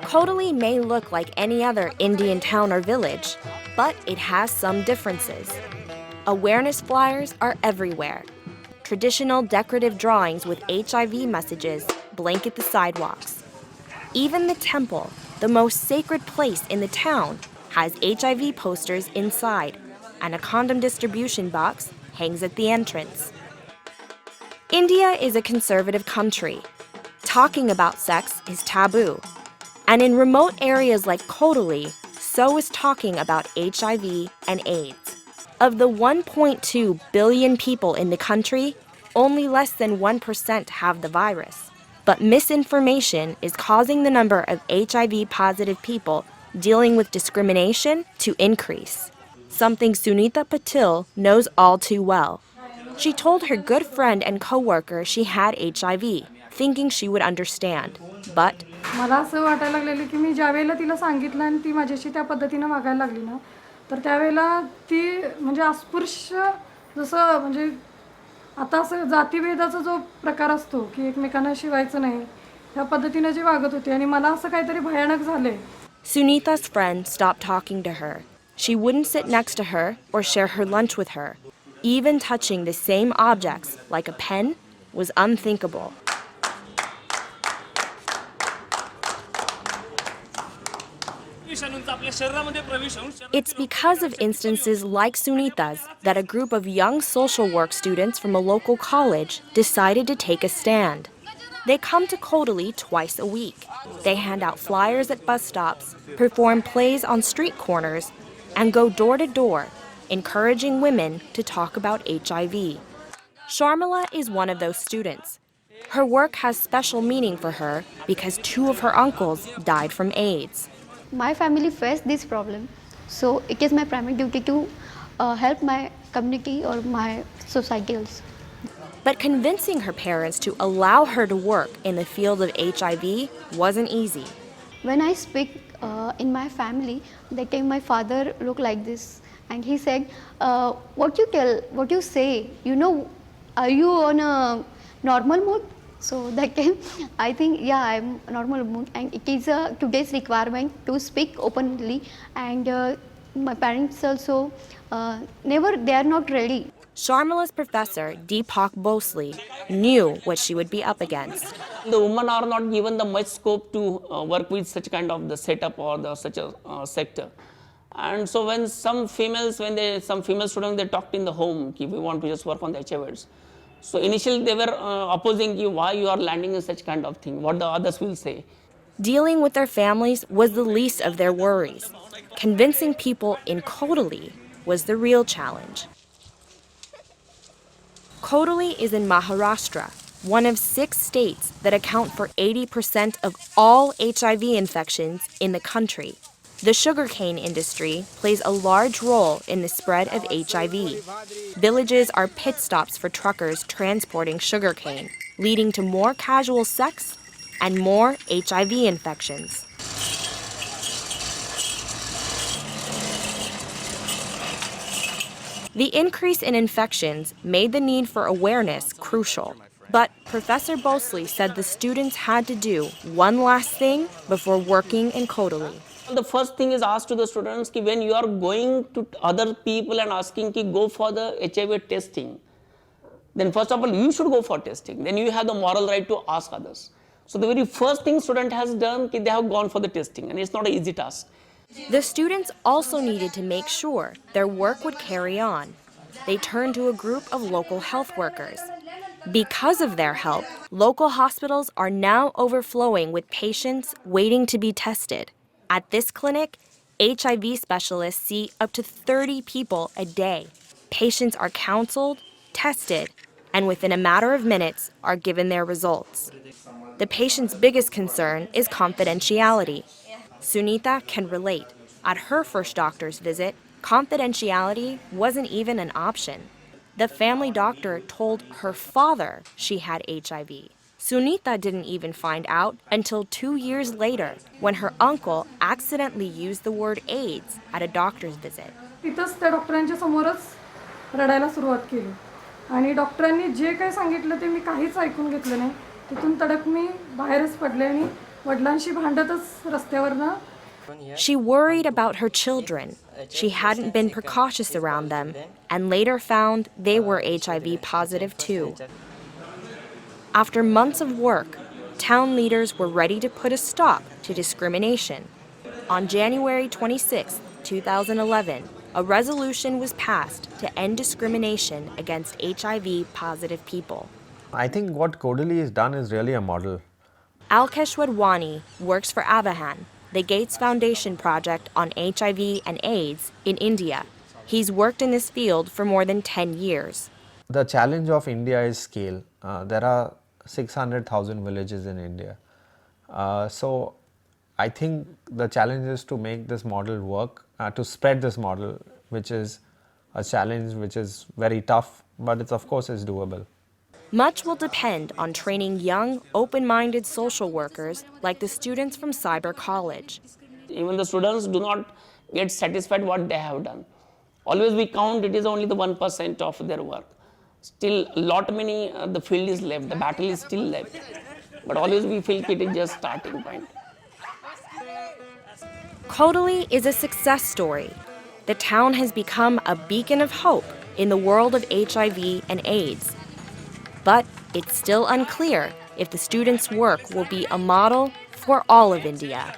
Kotali may look like any other Indian town or village, but it has some differences. Awareness flyers are everywhere. Traditional decorative drawings with HIV messages blanket the sidewalks. Even the temple, the most sacred place in the town, has HIV posters inside, and a condom distribution box hangs at the entrance. India is a conservative country. Talking about sex is taboo. And in remote areas like Kotali, so is talking about HIV and AIDS. Of the 1.2 billion people in the country, only less than 1% have the virus. But misinformation is causing the number of HIV-positive people dealing with discrimination to increase, something Sunita Patil knows all too well. She told her good friend and coworker she had HIV, thinking she would understand, but मला असं वाटायला लागलेलं की मी ज्यावेळेला तिला सांगितलं आणि ती माझ्याशी त्या पद्धतीनं वागायला लागली ना, तर त्यावेळेला ती म्हणजे अस्पृश्य जसं म्हणजे आता असं जातीभेदाचा जो प्रकार असतो की एकमेकांना शिवायचं नाही, त्या पद्धतीनं जी वागत होती आणि मला असं काहीतरी भयानक झालंय. Sunita's friend stopped talking to her. She wouldn't sit next to her or share her lunch with her. Even touching the same objects, like a pen, was unthinkable. It's because of instances like Sunita's that a group of young social work students from a local college decided to take a stand. They come to Kotali twice a week. They hand out flyers at bus stops, perform plays on street corners, and go door to door, encouraging women to talk about HIV. Sharmila is one of those students. Her work has special meaning for her because 2 of her uncles died from AIDS. My family faced this problem, so it is my primary duty to help my community or my society also. But convincing her parents to allow her to work in the field of HIV wasn't easy. When I speak in my family, that time my father looked like this and he said, what you say, are you on a normal mood? So that time I think, yeah, I'm normal mood and it is today's requirement to speak openly, and my parents also they are not ready. Sharmila's professor, Deepak Bosli, knew what she would be up against. The women are not given the much scope to work with such kind of the setup or such a sector. And so when some female students, they talked in the home, we want to just work on the HIVs. So initially they were opposing you, why you are landing in such kind of thing, what the others will say. Dealing with their families was the least of their worries. Convincing people in Kotali was the real challenge. Kotali is in Maharashtra, one of 6 states that account for 80% of all HIV infections in the country. The sugarcane industry plays a large role in the spread of HIV. Villages are pit stops for truckers transporting sugarcane, leading to more casual sex and more HIV infections. The increase in infections made the need for awareness crucial. But Professor Bosli said the students had to do one last thing before working in Kotali. The first thing is asked to the students ki when you are going to other people and asking ki go for the HIV testing, then first of all you should go for testing. Then you have the moral right to ask others. So the very first thing student has done ki they have gone for the testing, and it's not an easy task. The students also needed to make sure their work would carry on. They turned to a group of local health workers. Because of their help, local hospitals are now overflowing with patients waiting to be tested. At this clinic, HIV specialists see up to 30 people a day. Patients are counseled, tested, and within a matter of minutes are given their results. The patient's biggest concern is confidentiality. Sunita can relate. At her first doctor's visit, confidentiality wasn't even an option. The family doctor told her father she had HIV, Sunita didn't even find out until 2 years later when her uncle accidentally used the word AIDS at a doctor's visit. तिथंच त्या डॉक्टरांच्या समोरच रडायला सुरुवात केली आणि डॉक्टरांनी जे काही सांगितलं ते मी काहीच ऐकून घेतलं नाही. तिथून तडक मी बाहेरच पडले आणि वडिलांशी भांडतच रस्त्यावरनं. She worried about her children. She hadn't been precautious around them and later found they were HIV positive too. After months of work, town leaders were ready to put a stop to discrimination. On January 26, 2011, a resolution was passed to end discrimination against HIV positive people. I think what Kodali has done is really a model. Alkesh Wadhwani works for Avahan, the Gates Foundation project on HIV and AIDS in India. He's worked in this field for more than 10 years. The challenge of India is scale. There are 600,000 villages in India. So I think the challenge is to make this model work, to spread this model, which is a challenge which is very tough, but it's of course is doable. Much will depend on training young, open-minded social workers like the students from Cyber College. Even the students do not get satisfied what they have done. Always we count it is only the 1% of their work. Still lot many the field is left, the battle is still left. But always we feel it is just starting point. Kodali is a success story. The town has become a beacon of hope in the world of HIV and AIDS. But it's still unclear if the students' work will be a model for all of India.